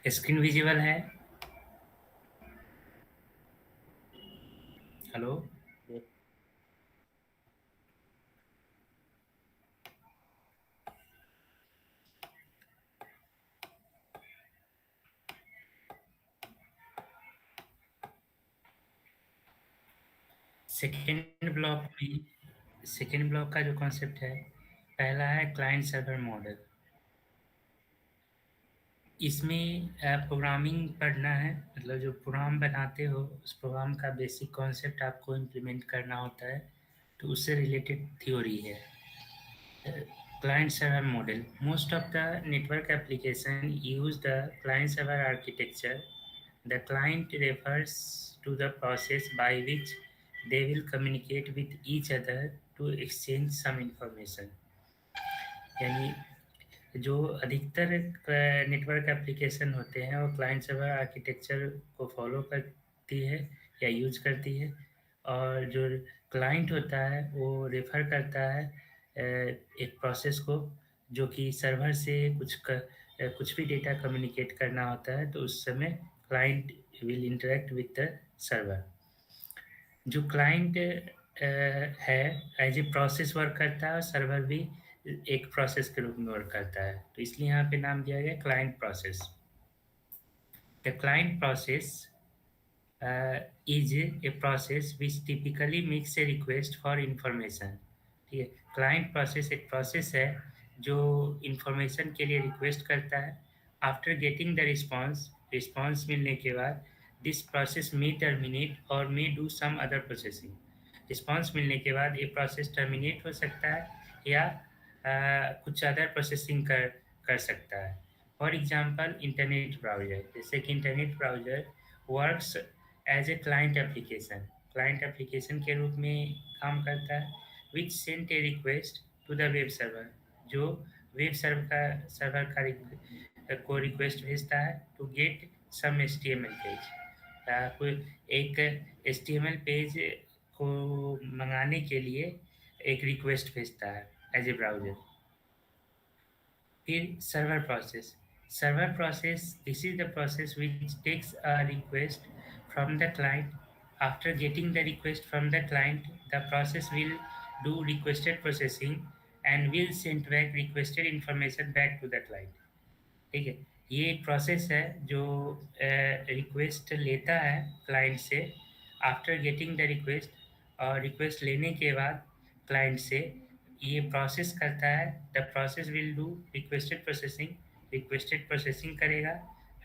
Screen visible है। Hello. ये second block का जो कॉन्सेप्ट है, पहला है क्लाइंट सर्वर मॉडल। इसमें प्रोग्रामिंग पढ़ना है, मतलब जो प्रोग्राम बनाते हो उस प्रोग्राम का बेसिक कॉन्सेप्ट आपको इम्प्लीमेंट करना होता है, तो उससे रिलेटेड थ्योरी है। Client server model. Most of the network application use the client server architecture. The client refers to the process by which they will communicate with each other to exchange some information. यानी जो अधिकतर network application होते हैं वो client server architecture को follow करती है या यूज करती है, और जो क्लाइंट होता है वो रेफर करता है एक प्रोसेस को, जो कि सर्वर से कुछ भी डेटा कम्युनिकेट करना होता है, तो उस समय client will interact with the server. जो क्लाइंट है एज ए प्रोसेस वर्क करता है, और सर्वर भी एक प्रोसेस के रूप में वर्क करता है, तो इसलिए यहाँ पे नाम दिया गया client process. The client process is a process which typically makes a request for information। ठीक है, क्लाइंट प्रोसेस एक प्रोसेस है जो इंफॉर्मेशन के लिए रिक्वेस्ट करता है। After getting the response, response मिलने के बाद दिस प्रोसेस मे टर्मिनेट और may do some other processing. Response मिलने के बाद ये प्रोसेस टर्मिनेट हो सकता है या कुछ अदर प्रोसेसिंग कर सकता है। फॉर एग्जाम्पल इंटरनेट ब्राउजर, जैसे कि internet browser works as a client application के रूप में काम करता है, which sent a request to the web server, जो वेब सर्वर को रिक्वेस्ट भेजता है to get some H T M L page. कोई एक H T M L page को मंगाने के लिए एक रिक्वेस्ट भेजता है एज ए ब्राउजर। फिर server process, this is the process which takes a request from the client. After getting the request from the client, the process will do requested processing and will send back requested information back to the client। ठीक है, ये एक process है जो request लेता है client से। After getting the request, और रिक्वेस्ट लेने के बाद क्लाइंट से ये प्रोसेस करता है। The process will do requested processing करेगा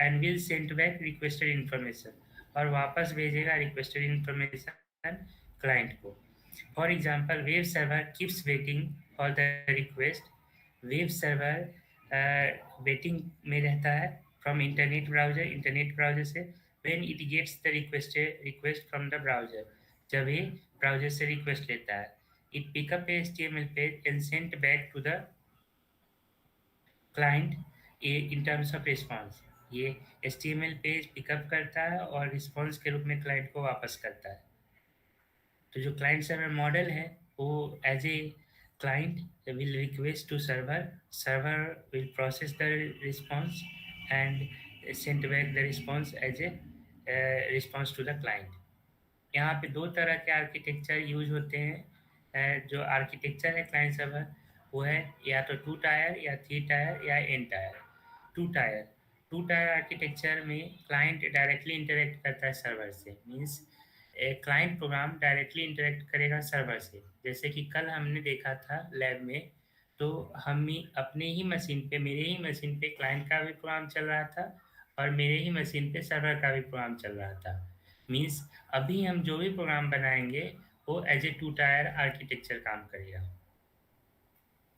and will send back requested information, और वापस भेजेगा रिक्वेस्टेड इन्फॉर्मेशन क्लाइंट को। For example, web server keeps waiting for the request. Web server waiting में रहता है फ्रॉम इंटरनेट ब्राउजर से। When it gets the request from the browser, जब ये ब्राउजर से रिक्वेस्ट लेता है, it pick up a HTML page and sent back to the client in terms of response. ये HTML पेज पिकअप करता है और रिस्पॉन्स के रूप में क्लाइंट को वापस करता है। तो जो क्लाइंट सर्वर मॉडल है वो as a client will request to server will process the response and send back the response as a response to the client। यहाँ पे दो तरह के आर्किटेक्चर यूज होते हैं। जो आर्किटेक्चर है क्लाइंट सर्वर, वो है या तो 2 टायर या 3 टायर या n tyre. 2 tyre, 2 tier architecture में क्लाइंट डायरेक्टली इंटरेक्ट करता है सर्वर से। Means client program directly interact करेगा सर्वर से। जैसे कि कल हमने देखा था लैब में, तो हम ही अपने ही मशीन पे, मेरे ही मशीन पे क्लाइंट का भी प्रोग्राम चल रहा था और मेरे ही मशीन पे सर्वर का भी प्रोग्राम चल रहा था। मीन्स अभी हम जो भी प्रोग्राम बनाएंगे वो एज ए 2 टायर आर्किटेक्चर काम करेगा।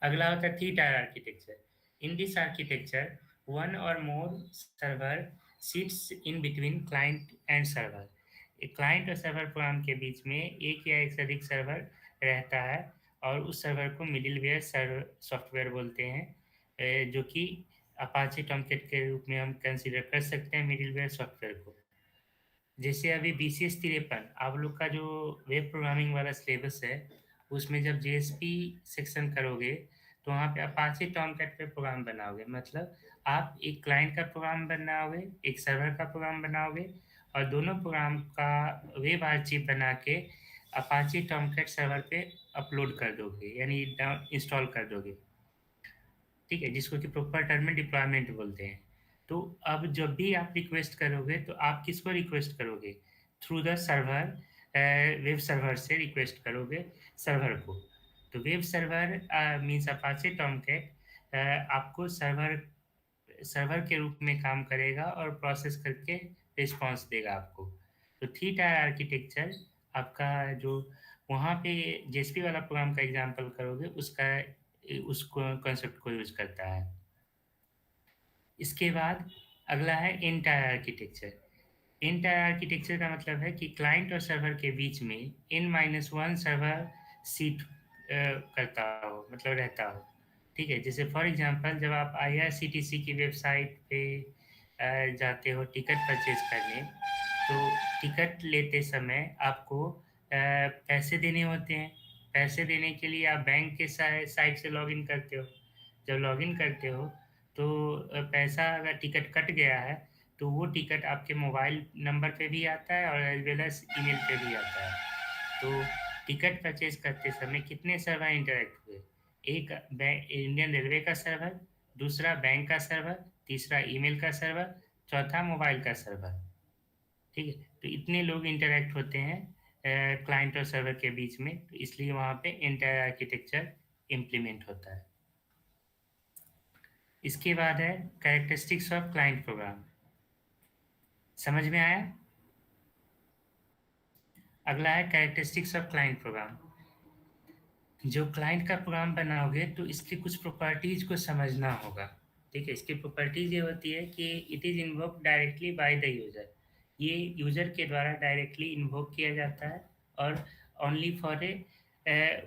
अगला होता है 3 tier architecture. In this architecture one or more server sits in between client and server. एक क्लाइंट और सर्वर प्रोग्राम के बीच में एक या एक से अधिक सर्वर रहता है, और उस सर्वर को मिडिलवेयर सर्वर सॉफ्टवेयर बोलते हैं, जो कि अपाचे टॉमकेट के रूप में हम कंसीडर कर सकते हैं मिडिलवेयर सॉफ्टवेयर को। जैसे अभी BCS 53 आप लोग का जो वेब प्रोग्रामिंग वाला सिलेबस है, उसमें जब JSP सेक्शन करोगे तो वहाँ पे अपाचे टॉमकैट पे प्रोग्राम बनाओगे। मतलब आप एक क्लाइंट का प्रोग्राम बनाओगे, एक सर्वर का प्रोग्राम बनाओगे, और दोनों प्रोग्राम का वेब आर्चिव बना के अपाचे टॉमकैट सर्वर पे अपलोड कर दोगे, यानी इंस्टॉल कर दोगे। ठीक है, जिसको कि प्रॉपर टर्म में डिप्लॉयमेंट बोलते हैं। तो अब जब भी आप रिक्वेस्ट करोगे तो आप किसको रिक्वेस्ट करोगे? Through the server, web server से रिक्वेस्ट करोगे सर्वर को। तो web server means Apache Tomcat आपको सर्वर सर्वर के रूप में काम करेगा और प्रोसेस करके रिस्पॉन्स देगा आपको। तो थ्री टायर आर्किटेक्चर आपका जो वहाँ पे जेएसपी वाला प्रोग्राम का एग्जांपल करोगे उसका उस कॉन्सेप्ट को यूज करता है। इसके बाद अगला है N tier architecture. N tier architecture का मतलब है कि क्लाइंट और सर्वर के बीच में n-1 सर्वर सीट करता हो, मतलब रहता हो। ठीक है, जैसे फॉर एग्जांपल जब आप आईआरसीटीसी की वेबसाइट पे जाते हो टिकट परचेज करने, तो टिकट लेते समय आपको पैसे देने होते हैं। पैसे देने के लिए आप बैंक के साइट से लॉगिन करते हो। जब लॉगिन करते हो तो पैसा अगर टिकट कट गया है तो वो टिकट आपके मोबाइल नंबर पे भी आता है और एज वेल एज ईमेल पे भी आता है। तो टिकट परचेज करते समय कितने सर्वर इंटरेक्ट हुए? एक इंडियन रेलवे का सर्वर, दूसरा बैंक का सर्वर, तीसरा ईमेल का सर्वर, चौथा मोबाइल का सर्वर। ठीक है, तो इतने लोग इंटरेक्ट होते हैं क्लाइंट और सर्वर के बीच में, तो इसलिए वहाँ पे एंटायर आर्किटेक्चर इम्प्लीमेंट होता है। इसके बाद है कैरेक्टरिस्टिक्स ऑफ क्लाइंट प्रोग्राम। समझ में आया? अगला है कैरेक्टरिस्टिक्स ऑफ क्लाइंट प्रोग्राम। जो क्लाइंट का प्रोग्राम बनाओगे तो इसकी कुछ प्रॉपर्टीज को समझना होगा। ठीक है, इसकी प्रॉपर्टीज ये होती है कि it is invoked directly by the user. ये यूजर के द्वारा डायरेक्टली इन्वोक किया जाता है और only for a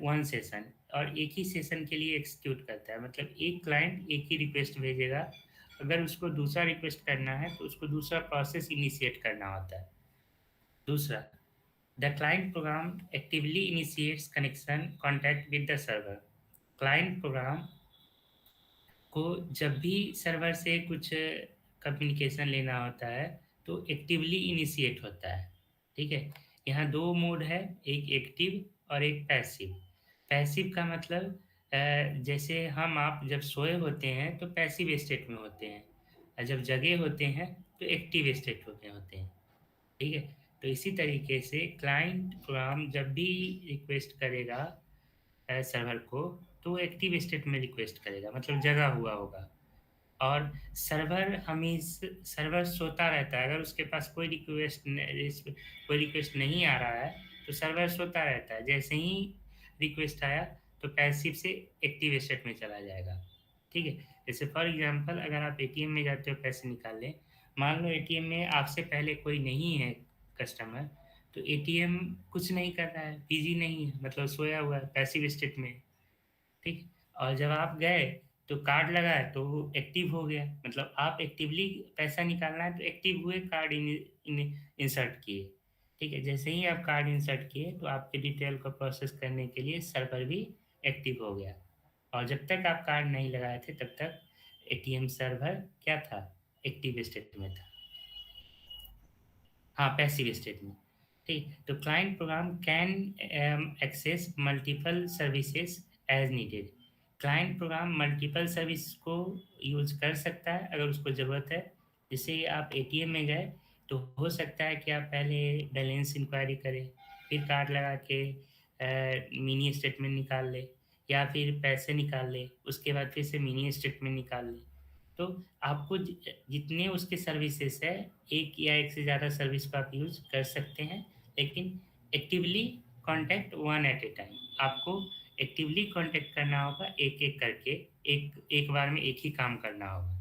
one session, और एक ही सेशन के लिए एक्सिक्यूट करता है। मतलब एक क्लाइंट एक ही रिक्वेस्ट भेजेगा। अगर उसको दूसरा रिक्वेस्ट करना है तो उसको दूसरा प्रोसेस इनिशिएट करना होता है। दूसरा, the client program actively initiates connection contact with the server. Client program को जब भी सर्वर से कुछ कम्युनिकेशन लेना होता है तो एक्टिवली इनिशिएट होता है। ठीक है, यहाँ दो मोड है, एक एक्टिव और एक पैसिव। पैसिव का मतलब जैसे हम आप जब सोए होते हैं तो पैसिव स्टेट में होते हैं, और जब जगे होते हैं तो एक्टिव स्टेट में होते हैं। ठीक है, तो इसी तरीके से क्लाइंट प्रोग्राम जब भी रिक्वेस्ट करेगा सर्वर को तो वो एक्टिव स्टेट में रिक्वेस्ट करेगा, मतलब जगा हुआ होगा। और सर्वर सोता रहता है। अगर उसके पास कोई रिक्वेस्ट नहीं आ रहा है तो सर्वर सोता रहता है। जैसे ही रिक्वेस्ट आया तो पैसिव से एक्टिव स्टेट में चला जाएगा। ठीक है, जैसे फॉर एग्जांपल अगर आप एटीएम में जाते हो पैसे निकालने, मान लो एटीएम में आपसे पहले कोई नहीं है कस्टमर, तो एटीएम कुछ नहीं कर रहा है, बिजी नहीं है, मतलब सोया हुआ है, पैसिव स्टेट में। ठीक, और जब आप गए तो कार्ड लगा तो वो एक्टिव हो गया, मतलब आप एक्टिवली पैसा निकालना है तो एक्टिव हुए, कार्ड इंसर्ट किए। ठीक है, जैसे ही आप कार्ड इंसर्ट किए तो आपके डिटेल को प्रोसेस करने के लिए सर्वर भी एक्टिव हो गया। और जब तक आप कार्ड नहीं लगाए थे तब तक एटीएम सर्वर क्या था? एक्टिव स्टेट में था। हाँ, पैसिव स्टेट में। ठीक, तो client program can access multiple services as needed. Client program multiple service को यूज कर सकता है अगर उसको ज़रूरत है। जैसे आप एटीएम में गए तो हो सकता है कि आप पहले बैलेंस इंक्वायरी करें, फिर कार्ड लगा के मिनी स्टेटमेंट निकाल ले, या फिर पैसे निकाल ले, उसके बाद फिर से मिनी स्टेटमेंट निकाल ले। तो आपको जितने उसके सर्विसेज है, एक या एक से ज़्यादा सर्विस को आप यूज कर सकते हैं, लेकिन actively contact one at a time. आपको एक्टिवली कॉन्टैक्ट करना होगा, एक एक करके, एक एक बार में एक ही काम करना होगा।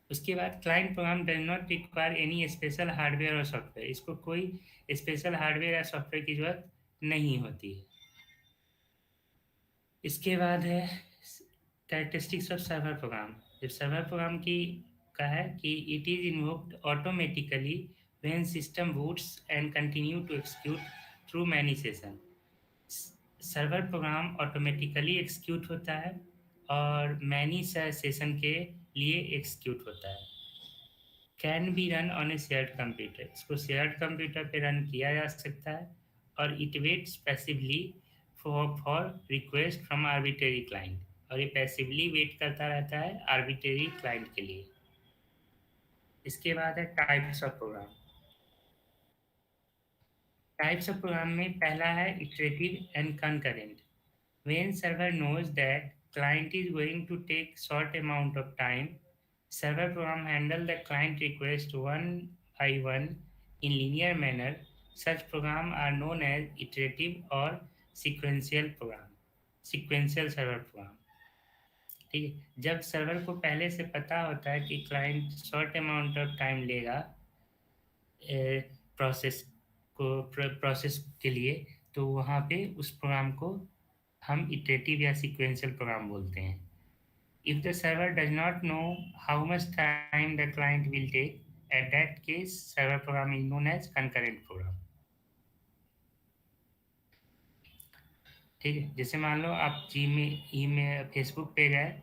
उसके बाद client program does not require any special hardware और सॉफ्टवेयर। इसको कोई स्पेशल हार्डवेयर या सॉफ्टवेयर की जरूरत नहीं होती है। इसके बाद है कैरेक्टरिस्टिक्स ऑफ सर्वर प्रोग्राम। जब सर्वर प्रोग्राम की का है कि it is invoked automatically when system boots and continue to execute through many session. Server program automatically execute होता है और मैनी सेशन के लिए एग्जीक्यूट होता है। Can be run on a shared computer, इसको शेयर्ड कंप्यूटर पे रन किया जा सकता है और it waits passively for request from arbitrary client, और ये पैसिवली वेट करता रहता है आर्बिट्रेरी क्लाइंट के लिए। इसके बाद है types of program. Types of program में पहला है iterative and concurrent. When server knows that client is going to take short amount of time, server program handle the client request one by one in linear manner. Such program are known as iterative or sequential program. Sequential server program. ठीक है, जब server को पहले से पता होता है कि client short amount of time लेगा प्रोसेस प्रोसेस के लिए, तो वहाँ पे उस प्रोग्राम को हम इटरेटिव या सीक्वेंशियल प्रोग्राम बोलते हैं। If the server does not know how much time the client will take, at that case server program is known as concurrent program. ठीक है, जैसे मान लो आप ई में फेसबुक पे गए,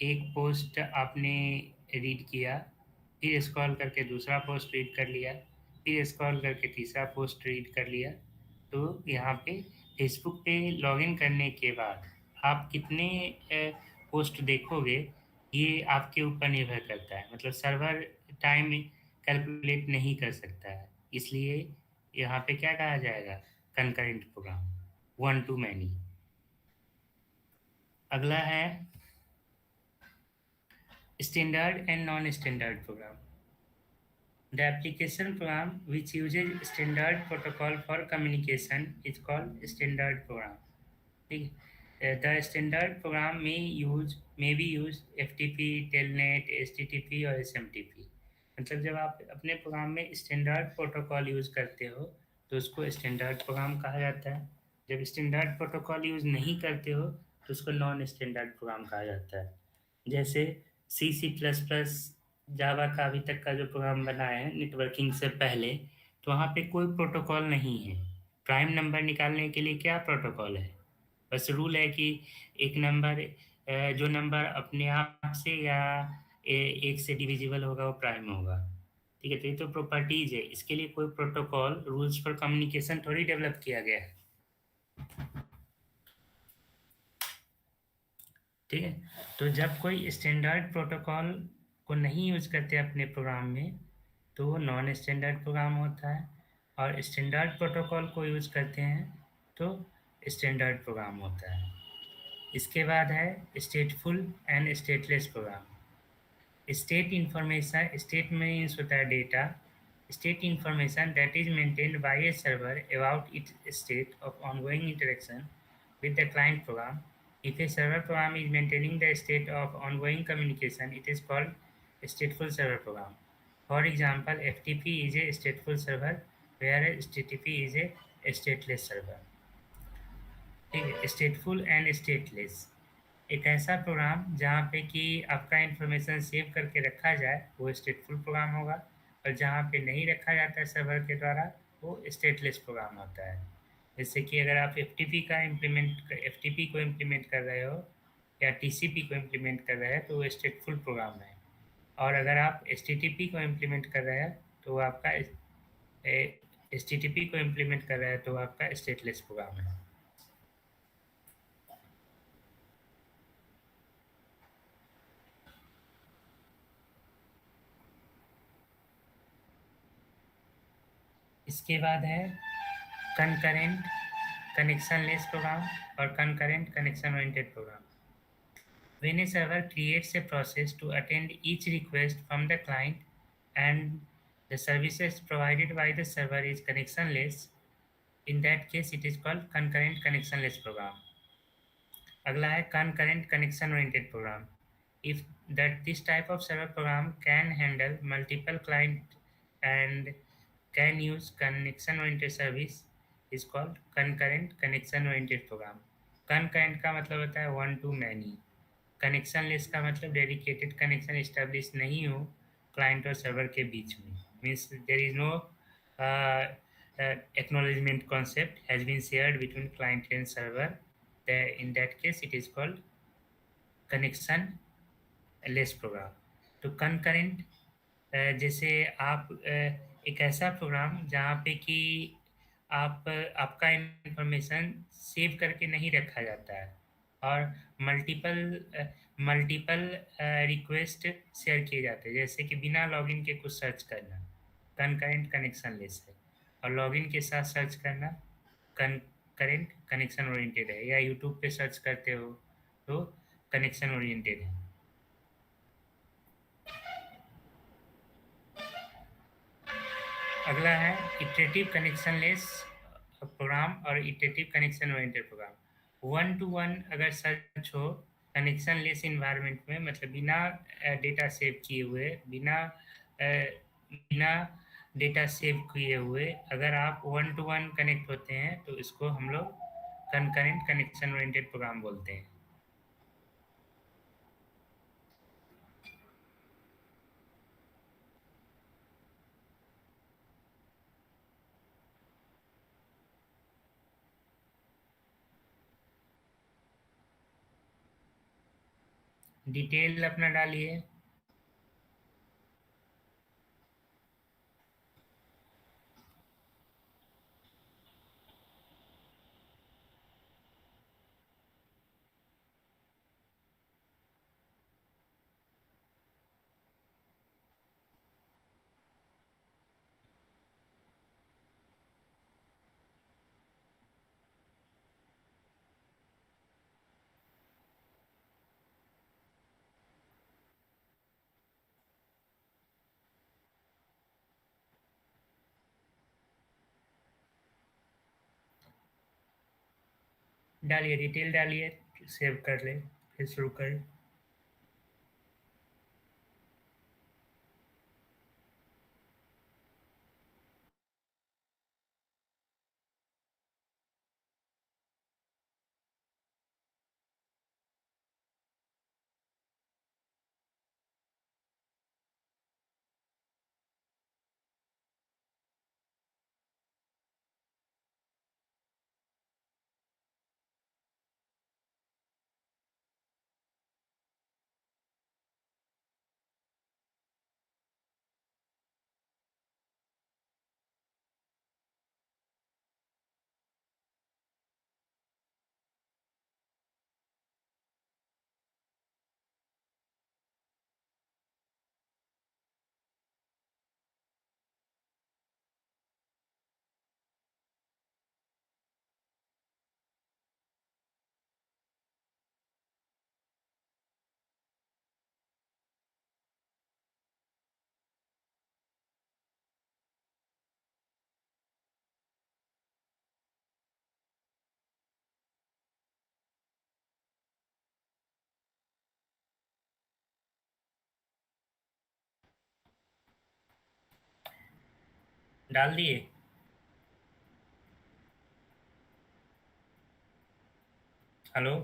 एक पोस्ट आपने रीड किया, फिर स्क्रॉल करके दूसरा पोस्ट रीड कर लिया, फिर स्क्रॉल करके तीसरा पोस्ट रीड कर लिया, तो यहाँ पे फेसबुक पे लॉगिन करने के बाद आप कितने पोस्ट देखोगे ये आपके ऊपर निर्भर करता है। मतलब सर्वर टाइम कैलकुलेट नहीं कर सकता है, इसलिए यहाँ पे क्या कहा जाएगा, concurrent program, one to many. अगला है standard and non standard program. The application program which uses standard protocol for communication is called standard program. ठीक है, the standard program may be used FTP, Telnet, HTTP और SMTP। मतलब जब आप अपने program में स्टैंडर्ड प्रोटोकॉल यूज़ करते हो तो उसको स्टैंडर्ड प्रोग्राम कहा जाता है। जब स्टैंडर्ड प्रोटोकॉल यूज़ नहीं करते हो तो उसको नॉन स्टैंडर्ड प्रोग्राम कहा जाता है। जैसे C++, जावा का अभी तक का जो प्रोग्राम बना है नेटवर्किंग से पहले, तो वहाँ पे कोई प्रोटोकॉल नहीं है। प्राइम नंबर निकालने के लिए क्या प्रोटोकॉल है, बस रूल है कि एक नंबर जो नंबर अपने आप से या एक से डिविजिबल होगा वो प्राइम होगा। ठीक है, तो ये तो प्रॉपर्टीज है, इसके लिए कोई प्रोटोकॉल रूल्स फॉर कम्युनिकेशन थोड़ी डेवलप किया गया है। ठीक है, तो जब कोई स्टैंडर्ड प्रोटोकॉल को नहीं यूज़ करते अपने प्रोग्राम में तो वो नॉन स्टैंडर्ड प्रोग्राम होता है, और स्टैंडर्ड प्रोटोकॉल को यूज़ करते हैं तो स्टैंडर्ड प्रोग्राम होता है। इसके बाद है stateful and stateless program. State information, state means होता है data, state information that is maintained by a server about its state of ongoing interaction with the client program. If a server program is maintaining the state of ongoing communication, it is called a stateful server program. For example, FTP is a stateful server, whereas HTTP is a stateless server. ठीक है, stateful and stateless एक ऐसा programme जहाँ पे कि आपका information save करके रखा जाए वो स्टेटफुल प्रोग्राम होगा, और जहाँ पे नहीं रखा जाता है सर्वर के द्वारा वो स्टेटलेस प्रोग्राम होता है। जैसे कि अगर आप एफ को इम्प्लीमेंट कर रहे हो या TCP को इम्प्लीमेंट कर रहे हैं तो वो स्टेटफुल प्रोग्राम है, और अगर आप HTTP को इम्प्लीमेंट कर रहे हैं तो वो आपका HTTP को इम्प्लीमेंट कर रहे हैं तो वो आपका स्टेटलेस प्रोग्राम है। इसके बाद है कंकरेंट कनेक्शनलेस प्रोग्राम और concurrent connection oriented program. When a server creates a process to attend each request from the client and the services provided by the server is connectionless, in that case it is called concurrent connectionless program. अगला है concurrent connection oriented program. If that this type of server program can handle multiple client and can use connection oriented service is called concurrent connection oriented program. Concurrent का मतलब होता है one to many. Connection less का मतलब dedicated connection establish नहीं हो client और server के बीच में, means there is no acknowledgement concept has been shared between client and server. In that case, it is called connection less program. तो concurrent जैसे आप एक ऐसा प्रोग्राम जहाँ पे कि आपका इंफॉर्मेशन सेव करके नहीं रखा जाता है और मल्टीपल मल्टीपल रिक्वेस्ट शेयर किए जाते हैं, जैसे कि बिना लॉगिन के कुछ सर्च करना कनकरेंट कनेक्शन लेस है, और लॉगिन के साथ सर्च करना कनकरेंट कनेक्शन ओरिएंटेड है, या यूट्यूब पे सर्च करते हो तो कनेक्शन ओरिएंटेड है। अगला है इटरेटिव कनेक्शन लेस प्रोग्राम और iterative connection oriented program. One to one अगर सर्च हो कनेक्शन लेस इन्वायरमेंट में, मतलब बिना डेटा सेव किए हुए, बिना डेटा सेव किए हुए अगर आप वन टू वन कनेक्ट होते हैं तो इसको हम लोग कंकरेंट कनेक्शन ओरिएंटेड प्रोग्राम बोलते हैं। डिटेल अपना डालिए। डालिए डिटेल डालिए, सेव कर ले, फिर शुरू करें। डाल दिए। Hello.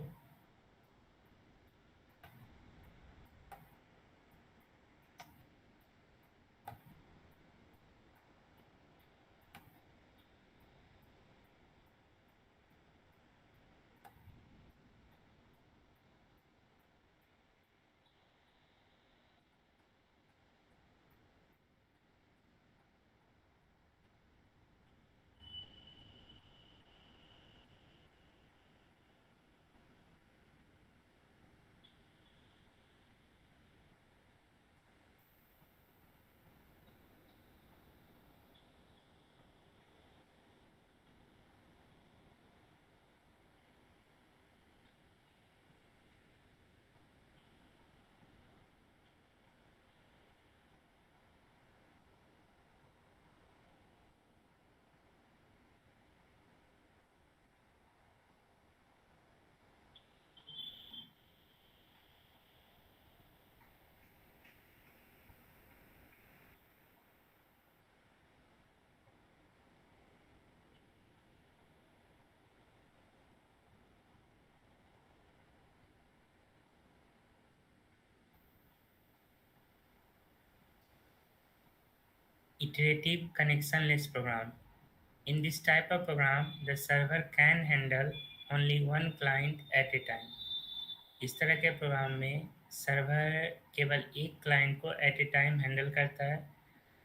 Iterative connectionless program. In this type of program, the server can handle only one client at a time. इस तरह के प्रोग्राम में सर्वर केवल एक क्लाइंट को एट ए टाइम हैंडल करता है.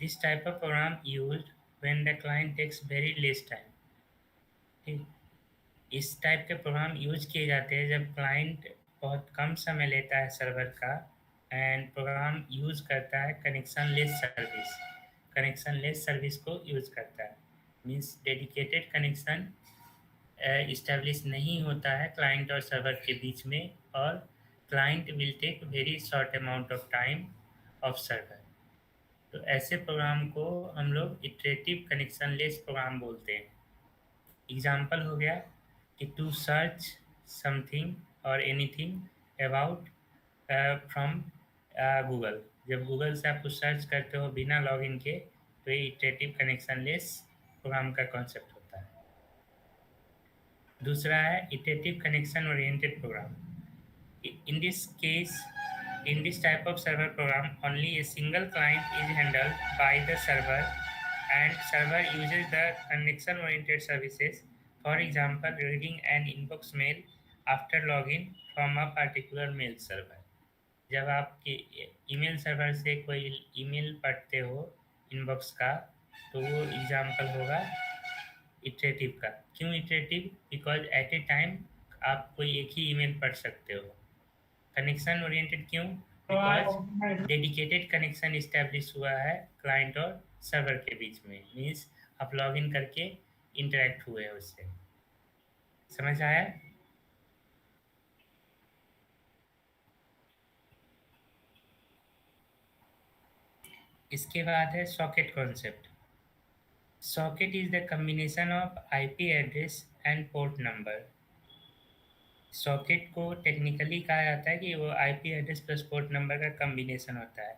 This type of program used when the client takes very less time. ठीक, इस टाइप के प्रोग्राम यूज किए जाते हैं जब क्लाइंट बहुत कम समय लेता है सर्वर का एंड प्रोग्राम यूज करता है कनेक्शन लेस सर्विस को यूज करता है. मीन्स डेडिकेटेड कनेक्शन इस्टेब्लिश नहीं होता है क्लाइंट और सर्वर के बीच में और client will take very short amount of time of server. तो ऐसे प्रोग्राम को हम लोग इटरेटिव कनेक्शन लेस प्रोग्राम बोलते हैं. एग्जाम्पल हो गया कि टू सर्च समथिंग और एनीथिंग अबाउट फ्रॉम गूगल. जब गूगल से आप कुछ सर्च करते हो बिना लॉगिन के तो ये इटरेटिव कनेक्शन लेस प्रोग्राम का कॉन्सेप्ट होता है. दूसरा है iterative connection oriented program. In this case, in this type of server program, only a single client is handled by the server and server uses the connection oriented services. For example, reading an inbox mail after login from a particular mail server. जब आप email server से कोई email पढ़ते हो inbox का तो वो example होगा इटरेटिव का. क्यों iterative? Because at a time आप कोई एक ही ईमेल पढ़ सकते हो. कनेक्शन ओरिएंटेड क्यों? बिकॉज डेडिकेटेड कनेक्शन इस्टेब्लिश हुआ है क्लाइंट और सर्वर के बीच में. मीन्स आप लॉग इन करके इंटरेक्ट हुए हैं उससे. समझ आया? इसके बाद है socket concept. Socket is the combination of IP address and port number. Socket को टेक्निकली कहा जाता है कि वो IP address plus port number का कम्बिनेशन होता है.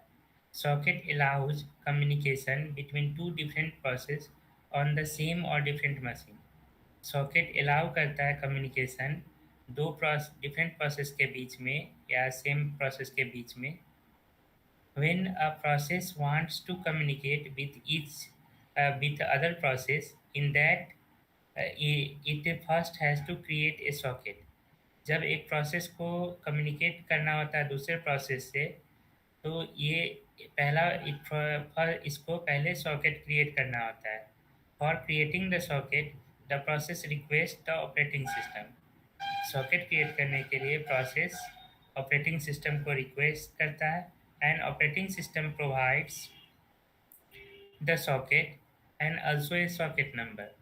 Socket allows communication between two different process on the same और डिफरेंट मशीन. सॉकेट अलाउ करता है कम्युनिकेशन दो डिफरेंट प्रोसेस के बीच में या सेम प्रोसेस के बीच में. when a process wants to communicate with other process in that it first has to create a socket. जब एक प्रोसेस को कम्युनिकेट करना होता है दूसरे प्रोसेस से तो ये इसको पहले सॉकेट क्रिएट करना होता है. For creating the socket the process request the operating system. Socket create करने के लिए प्रोसेस ऑपरेटिंग सिस्टम को रिक्वेस्ट करता है and operating system provides the socket and also a socket number.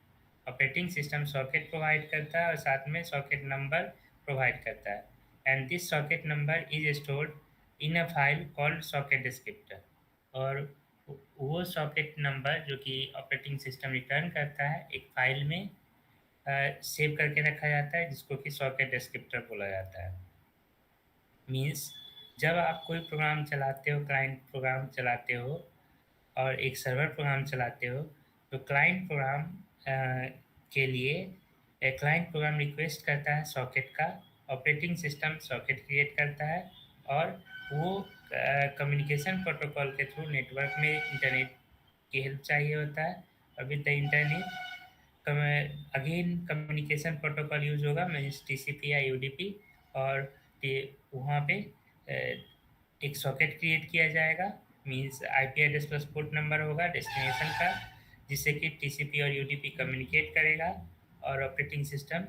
Operating system socket provide करता है और साथ में सॉकेट नंबर प्रोवाइड करता है and this socket number is stored in a file called socket descriptor. और वो सॉकेट नंबर जो कि ऑपरेटिंग सिस्टम रिटर्न करता है एक फाइल में सेव करके रखा जाता है जिसको कि सॉकेट डिस्क्रिप्टर बोला जाता है. मीन्स जब आप कोई प्रोग्राम चलाते हो क्लाइंट प्रोग्राम चलाते हो और एक सर्वर प्रोग्राम चलाते हो तो क्लाइंट प्रोग्राम के लिए क्लाइंट प्रोग्राम रिक्वेस्ट करता है सॉकेट का. ऑपरेटिंग सिस्टम सॉकेट क्रिएट करता है और वो कम्युनिकेशन प्रोटोकॉल के थ्रू नेटवर्क में इंटरनेट की हेल्प चाहिए होता है और with the internet again communication protocol use होगा मीन्स टीसीपी या यूडीपी और वहाँ पे एक सॉकेट क्रिएट किया जाएगा. Means IP address plus port number होगा डेस्टिनेशन का जिससे कि टीसीपी और यूडीपी कम्युनिकेट करेगा और ऑपरेटिंग सिस्टम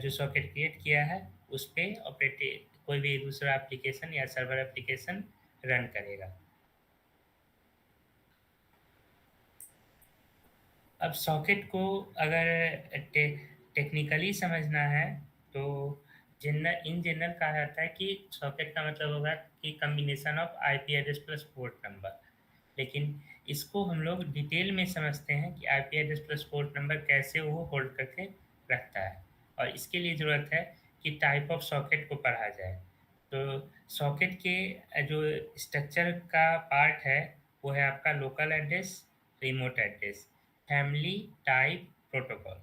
जो सॉकेट क्रिएट किया है उस पर कोई भी दूसरा एप्लीकेशन या सर्वर एप्लीकेशन रन करेगा. अब सॉकेट को अगर टेक्निकली समझना है तो इन जनरल कहा जाता है कि सॉकेट का मतलब होगा कि combination of IP address plus port number. लेकिन इसको हम लोग डिटेल में समझते हैं कि IP address plus port number कैसे वो होल्ड करके रखता है और इसके लिए ज़रूरत है कि टाइप ऑफ सॉकेट को पढ़ा जाए. तो सॉकेट के जो स्ट्रक्चर का पार्ट है वो है आपका local address, remote address, family, type, protocol.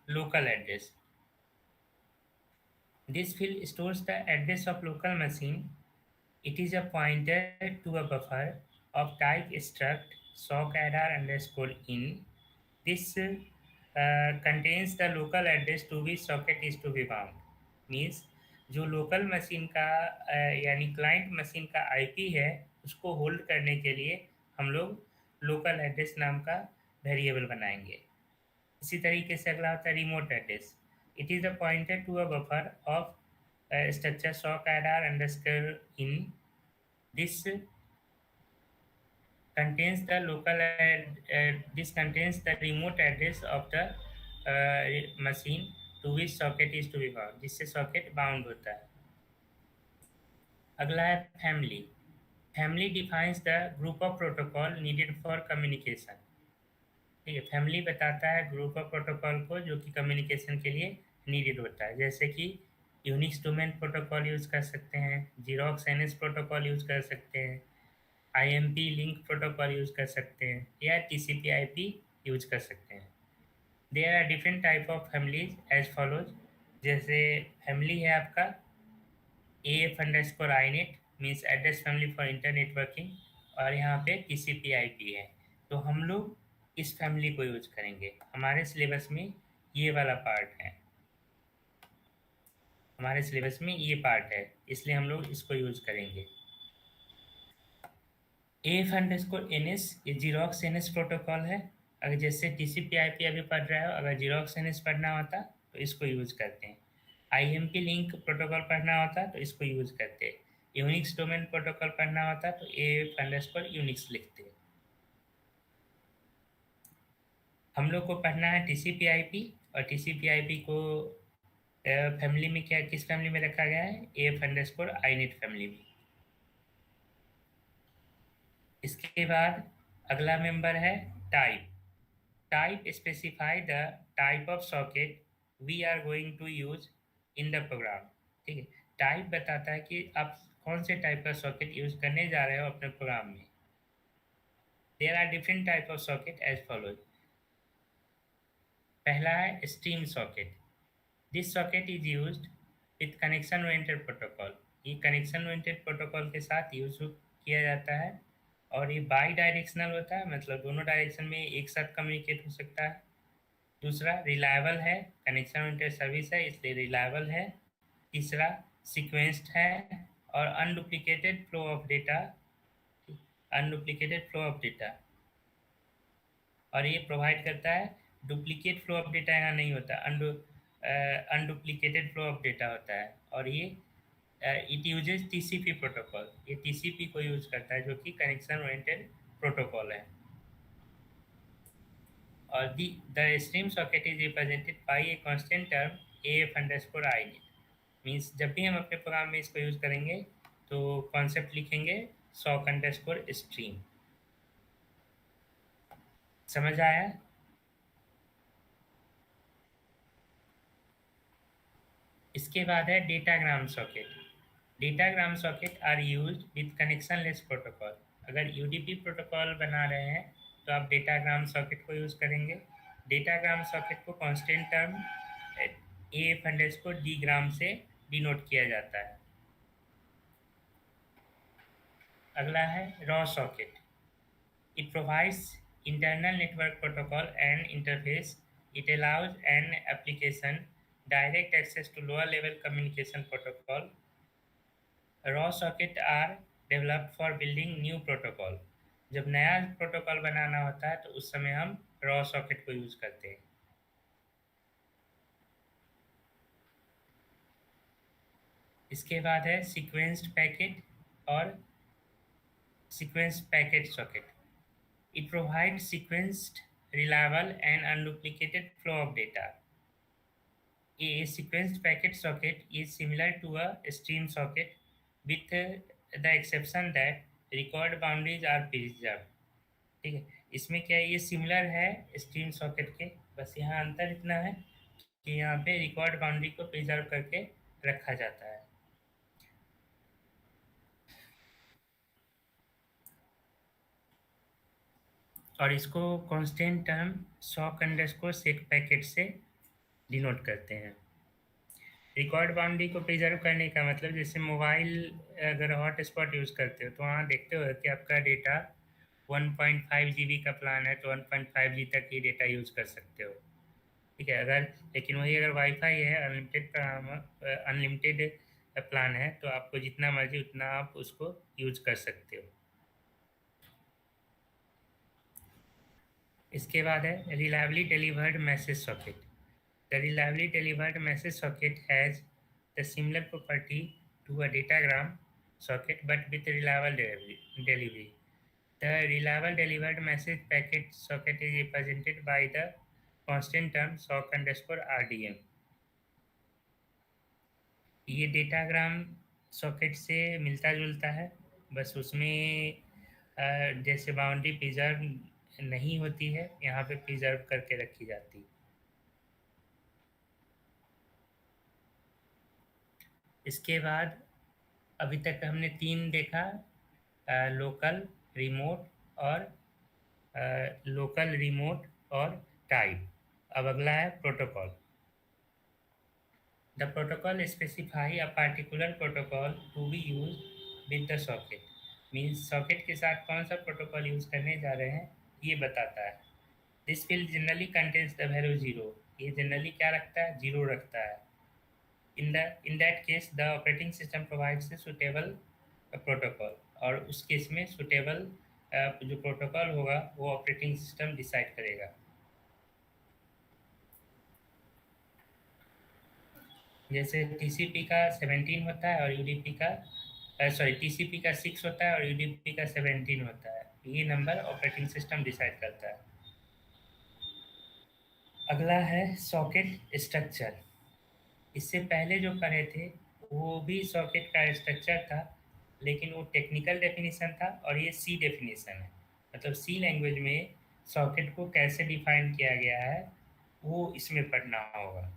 Local address, this field stores the address of local machine. It is a pointer to a buffer of type struct sockaddr_in. This contains the local address to which socket is to be bound. Means जो local machine का यानी client machine का IP है उसको hold करने के लिए हम लोग लोकल एड्रेस नाम का वेरिएबल बनाएंगे। इसी तरीके से अगला होता है remote address. It is the pointer to a buffer of structure sockadr underscore in this contains the local this contains the remote address of the machine to which socket is to be bound, जिससे socket bound होता है। अगला है family. Family defines the group of protocol needed for communication. ठीक है, family बताता है group of protocol को जो कि कम्युनिकेशन के लिए नीडेड होता है, जैसे कि यूनिक्स डोमेन प्रोटोकॉल यूज़ कर सकते हैं, जीरोक्स एनएस प्रोटोकॉल यूज़ कर सकते हैं, आईएमपी लिंक प्रोटोकॉल यूज़ कर सकते हैं या टीसीपी आईपी यूज कर सकते हैं। There are different type of families as follows. जैसे फैमिली है आपका AF underscore inet means address family for inter networking, और यहाँ पे TCP IP है। तो हम लोग इस फैमिली को यूज करेंगे। हमारे सिलेबस में ये वाला पार्ट है, हमारे सिलेबस में ये पार्ट है, इसलिए हम लोग इसको यूज करेंगे। AF अंडरस्कोर NS ये जीरोक्स NS प्रोटोकॉल है। अगर जैसे TCP IP अभी पढ़ रहा है, अगर जीरोक्स NS पढ़ना होता तो इसको यूज करते हैं। IMP लिंक प्रोटोकॉल पढ़ना होता तो इसको यूज करते हैं। यूनिक्स डोमेन प्रोटोकॉल पढ़ना होता तो AF अंडरस्कोर यूनिक्स लिखते हैं। हम लोग को पढ़ना है TCP IP, और TCP IP को फैमिली में क्या किस फैमिली में रखा गया है, AF अंडरस्कोर आईनेट फैमिली में। इसके बाद अगला मेंबर है type. Type specify the type of socket we are going to use in the program. ठीक है, टाइप बताता है कि आप कौन से टाइप का सॉकेट यूज करने जा रहे हो अपने प्रोग्राम में। There are different type of socket as follows. पहला है stream socket. This socket is used with connection oriented protocol. ये कनेक्शन ओरिएंटेड प्रोटोकॉल के साथ यूज किया जाता है, और ये बाई डायरेक्शनल होता है, मतलब दोनों डायरेक्शन में एक साथ कम्युनिकेट हो सकता है। दूसरा रिलायबल है, कनेक्शन ओरिएंटेड सर्विस है इसलिए रिलायबल है। तीसरा सीक्वेंस्ड है, और unduplicated flow of data, unduplicated flow of data, और ये प्रोवाइड करता है डुप्लीकेट फ्लो ऑफ डेटा यहाँ नहीं होता, अनडुप्लीकेटेड फ्लो ऑफ डेटा होता है। और ये इट यूजेस TCP प्रोटोकॉल, ये TCP को यूज करता है जो कि कनेक्शन ओरिएंटेड प्रोटोकॉल है। और the stream socket is represented by a constant term AF underscore inet. Means जब भी हम अपने प्रोग्राम में इसको यूज करेंगे तो कॉन्सेप्ट लिखेंगे सॉक अंडरस्कोर स्ट्रीम। समझ आया? इसके बाद है datagram socket. Datagram socket are used with connectionless protocol. अगर UDP प्रोटोकॉल बना रहे हैं तो आप डेटाग्राम सॉकेट को यूज करेंगे। डेटाग्राम सॉकेट को constant term AF underscore D gram से डिनोट किया जाता है। अगला है raw socket. It provides internal network protocol and interface. It allows an application direct access to lower level communication protocol. Raw socket are developed for building new protocol. जब नया protocol बनाना होता है तो उस समय हम रॉ सॉकेट को use करते हैं। इसके बाद है सीक्वेंस्ड पैकेट और sequenced packet socket. It provides sequenced, reliable, and unduplicated flow of data. A sequenced packet socket is similar to a stream socket with the exception that record boundaries are preserved. ठीक है, इसमें क्या है, ये similar है stream socket के, बस यहाँ अंतर इतना है कि यहाँ पे रिकॉर्ड बाउंड्री को प्रिजर्व करके रखा जाता है। और इसको कांस्टेंट टर्म सॉक अंडरस्कोर सेक पैकेट से डिनोट करते हैं। रिकॉर्ड बाउंड्री को प्रिजर्व करने का मतलब जैसे मोबाइल अगर हॉटस्पॉट यूज़ करते हो तो वहाँ देखते हो कि आपका डेटा 1.5 GB का प्लान है तो 1.5 GB तक ही डेटा यूज़ कर सकते हो। ठीक है। अगर लेकिन वही अगर वाईफाई है, अनलिमिटेड प्लान है, तो आपको जितना मर्जी उतना आप उसको यूज कर सकते हो। इसके बाद है reliably delivered message socket. The reliably delivered message socket has the similar property to a datagram socket but with reliable delivery. The reliable delivered message packet socket is represented by the constant term sock underscore RDM. ये datagram socket से मिलता जुलता है, बस उसमें जैसे boundary preserve नहीं होती है, यहाँ पे प्रिजर्व करके रखी जाती है। इसके बाद अभी तक हमने तीन देखा, लोकल, रिमोट और लोकल, रिमोट और टाइप। अब अगला है protocol. The protocol specify a particular protocol to be use with the socket. Means socket के साथ कौन सा प्रोटोकॉल यूज करने जा रहे हैं ये बताता है। This field generally contains the value zero. ये जनरली क्या रखता है? जीरो रखता है। In that case the operating system provides a suitable protocol. और उस केस में सुटेबल जो प्रोटोकॉल होगा वो ऑपरेटिंग सिस्टम डिसाइड करेगा। जैसे टीसीपी का 17 होता है और यूडीपी का टीसीपी का 6 होता है और यूडीपी का 17 होता है। ये नंबर ऑपरेटिंग सिस्टम डिसाइड करता है। अगला है सॉकेट स्ट्रक्चर। इससे पहले जो पढ़े थे वो भी सॉकेट का स्ट्रक्चर था, लेकिन वो टेक्निकल डेफिनेशन था और ये सी डेफिनेशन है। मतलब सी लैंग्वेज में सॉकेट को कैसे डिफाइन किया गया है वो इसमें पढ़ना होगा।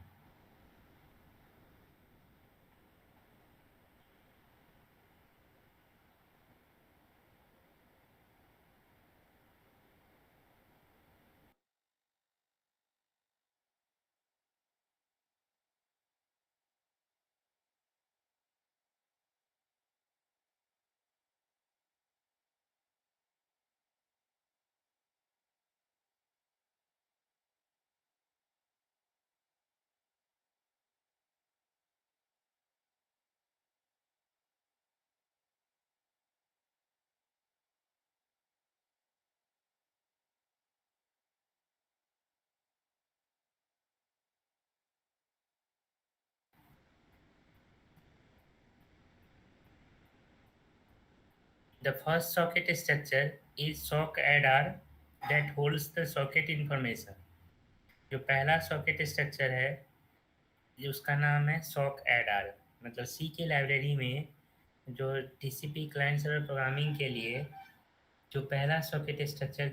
The first socket structure is sock add that holds the socket information. जो पहला सॉकेट स्ट्रक्चर है जो उसका नाम है सॉक एड। मतलब सी के लाइब्रेरी में जो टीसीपी क्लाइंट सर्वर प्रोग्रामिंग के लिए जो पहला सॉकेट स्ट्रक्चर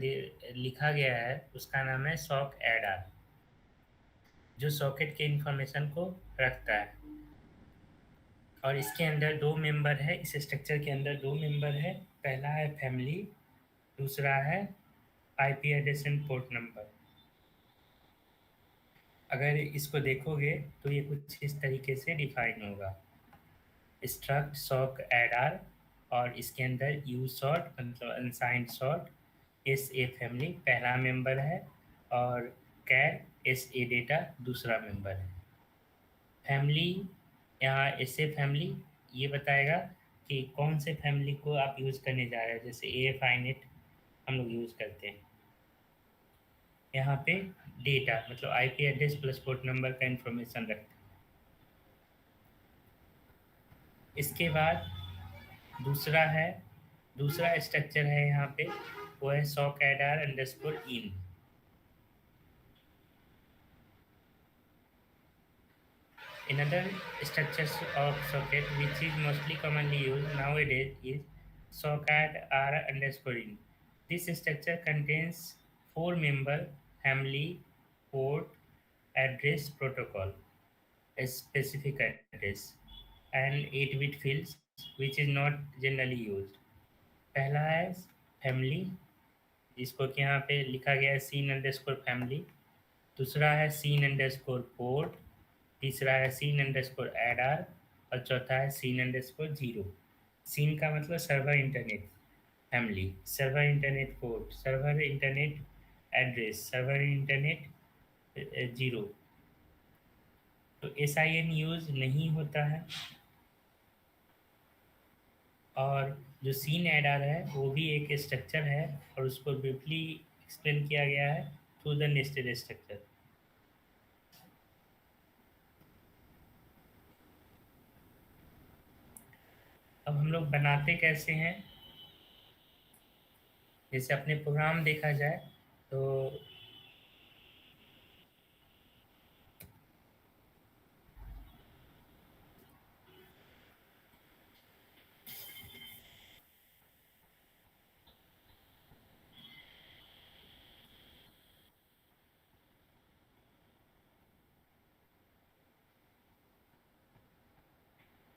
लिखा गया है उसका नाम है सॉक एड, जो सॉकेट के इंफॉर्मेशन को रखता है। और इसके अंदर दो मेंबर है, इस स्ट्रक्चर के अंदर दो मेंबर है। पहला है फैमिली, दूसरा है IP address and port number. अगर इसको देखोगे तो ये कुछ इस तरीके से डिफाइन होगा, स्ट्रक्ट सॉक एड आर, और इसके अंदर यू सॉर्ट मतलब unsigned sort, S a family पहला मेंबर है और कैर एस ए डेटा दूसरा मेंबर है। फैमिली यहाँ एस ए फैमिली ये बताएगा कि कौन से फैमिली को आप यूज़ करने जा रहे हैं। जैसे ए फाइनेट हम लोग यूज़ करते हैं। यहाँ पे डेटा मतलब IP address plus port number का इंफॉर्मेशन रखते हैं। इसके बाद दूसरा स्ट्रक्चर है यहाँ पे, वो है sock addr underscore in. Another structures of socket which is mostly commonly used nowadays is socket r underscore in. This structure contains four member family, port, address, protocol, a specific address, and 8-bit fields which is not generally used. पहला है family, जिसको कि यहाँ पे लिखा गया है scene underscore family. दूसरा है सीन अंडरस्कोर पोर्ट, तीसरा है सीन अंडरस्कोर एड आर, और चौथा है सीन अंडरस्कोर जीरो। सीन का मतलब server internet, family server internet port, server internet address, server internet zero, तो sin यूज नहीं होता है। और जो सीन एडर है वो भी एक स्ट्रक्चर है और उसको ब्रीफली एक्सप्लेन किया गया है थ्रू द नेस्टेड स्ट्रक्चर। अब हम लोग बनाते कैसे हैं, जैसे अपने प्रोग्राम देखा जाए तो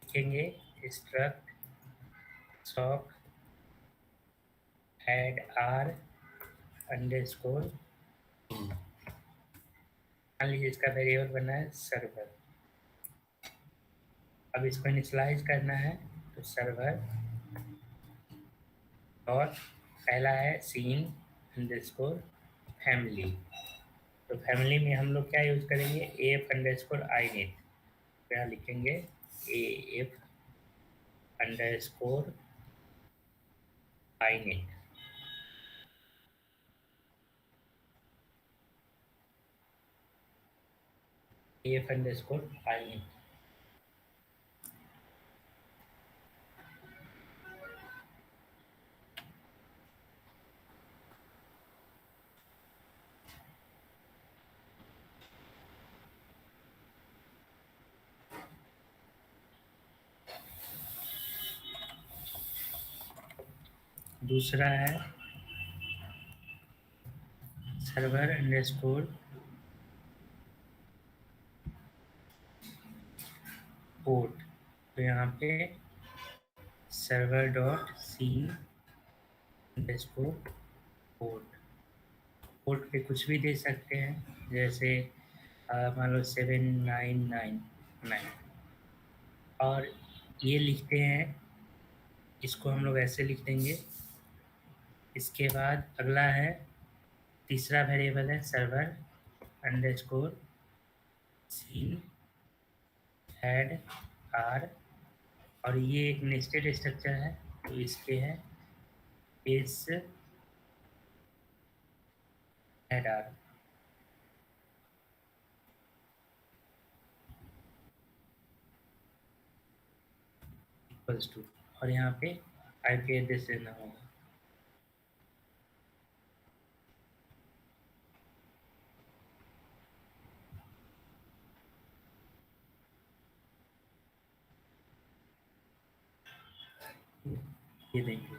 लिखेंगे struct sock ad r underscore. मान लीजिए इसका वेरिएबल बना है सर्वर। अब इसको इनिशियलाइज करना है तो सर्वर और पहला है सीन अंडरस्कोर फैमिली। तो फैमिली में हम लोग क्या यूज करेंगे, एफ अंडरस्कोर आई नेट। तो यहाँ लिखेंगे A F underscore I net. F underscore I net. दूसरा है सर्वर अंडरस्कोर पोर्ट। तो यहाँ पे server dot sin underscore port. Port पे कुछ भी दे सकते हैं, जैसे मान लो 7999। और ये लिखते हैं, इसको हम लोग ऐसे लिख देंगे। इसके बाद अगला है तीसरा वेरिएबल है server underscore sin ad r. और ये एक नेस्टेड स्ट्रक्चर है तो इसके है इस ऐड आर इक्वल्स टू। और यहाँ पे आईपी एड्रेस देना होगा। ये देंगे।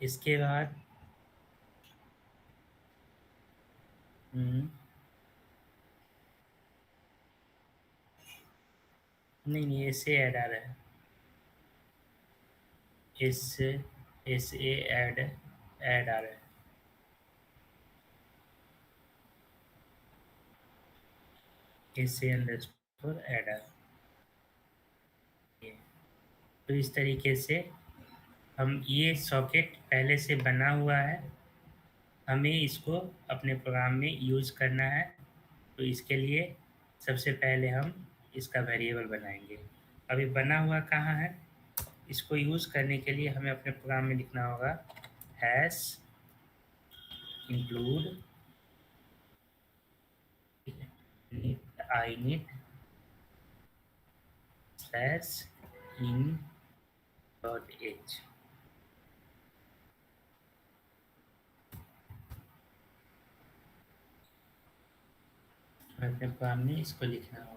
इसके बाद नहीं नहीं, ऐसे ऐड आ रहा है, इस ए ऐड ऐड आ रहा है। इससे अंडरस्कोर ऐड आ रहा है। तो इस तरीके से हम, ये सॉकेट पहले से बना हुआ है, हमें इसको अपने प्रोग्राम में यूज़ करना है। तो इसके लिए सबसे पहले हम इसका वेरिएबल बनाएंगे। अभी बना हुआ कहाँ है, इसको यूज़ करने के लिए हमें अपने प्रोग्राम में लिखना होगा hash include I need slash in dot H. अपने प्रोग्राम में इसको लिखना होगा।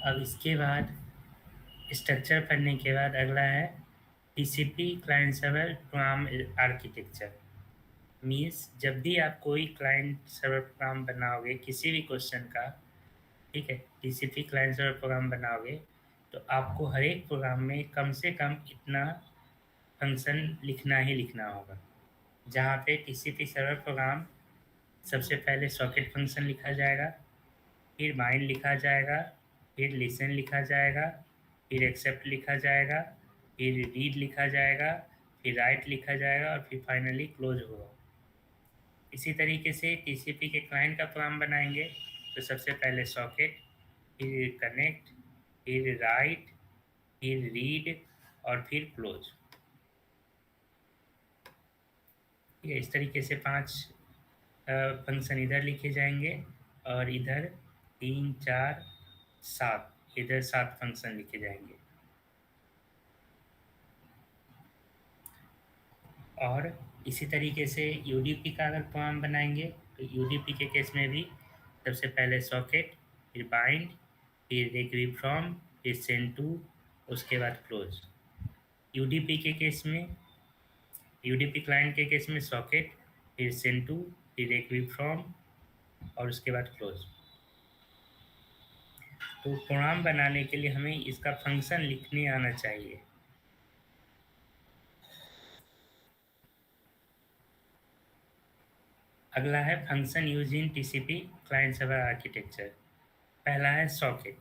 अब इसके बाद स्ट्रक्चर पढ़ने के बाद अगला है TCP client server program architecture. Means जब भी आप कोई क्लाइंट सर्वर प्रोग्राम बनाओगे किसी भी क्वेश्चन का, ठीक है, टीसीपी क्लाइंट सर्वर प्रोग्राम बनाओगे तो आपको हर एक प्रोग्राम में कम से कम इतना फंक्शन लिखना ही लिखना होगा। जहाँ पे टीसीपी सर्वर प्रोग्राम सबसे पहले सॉकेट फंक्शन लिखा जाएगा, फिर बाइंड लिखा जाएगा, फिर लिसन लिखा जाएगा, फिर एक्सेप्ट लिखा जाएगा, फिर रीड लिखा जाएगा, फिर राइट लिखा जाएगा और फिर फाइनली क्लोज होगा। इसी तरीके से टीसीपी के क्लाइंट का प्रोग्राम बनाएंगे तो सबसे पहले सॉकेट, फिर कनेक्ट, फिर राइट, फिर रीड और फिर क्लोज। ठीक है, इस तरीके से 5 फंक्शन इधर लिखे जाएंगे और इधर 3 4 7, इधर 7 फंक्शन लिखे जाएंगे। और इसी तरीके से यूडीपी का अगर प्रोग्राम बनाएंगे तो यूडीपी के केस में भी सबसे पहले सॉकेट, फिर बाइंड, फिर रिक्वेस्ट फ्रॉम, फिर सेंड टू, उसके बाद क्लोज। यूडीपी के केस में, यूडीपी क्लाइंट के केस में सॉकेट, फिर सेंड टू, फिर रिक्वेस्ट फ्रॉम और उसके बाद क्लोज। तो प्रोग्राम बनाने के लिए हमें इसका फंक्शन लिखने आना चाहिए। अगला है function use in TCP client server architecture. पहला है सॉकेट।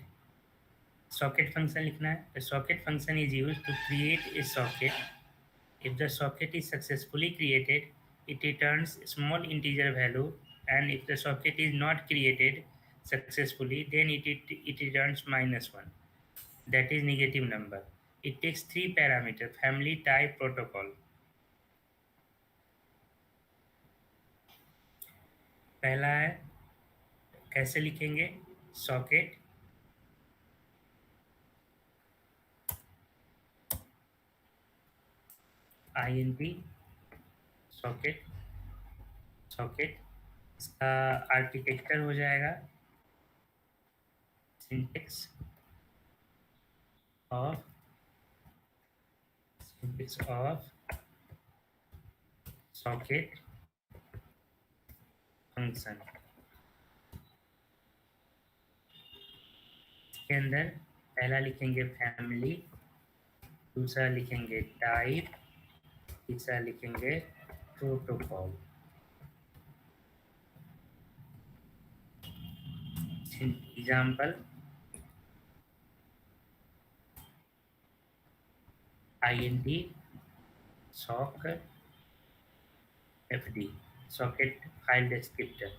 सॉकेट फंक्शन लिखना है। The socket function is use to create a socket. If the socket is successfully created, it returns small integer value, and if the socket is not created successfully, then it returns -1, that is negative number. It takes 3 parameter: family, type, protocol. पहला है, कैसे लिखेंगे? Socket INT socket, socket इसका architecture हो जाएगा syntax of socket function. इसके अंदर पहला लिखेंगे फैमिली, दूसरा लिखेंगे टाइप, तीसरा लिखेंगे protocol. Example, INT sock FD, socket file descriptor,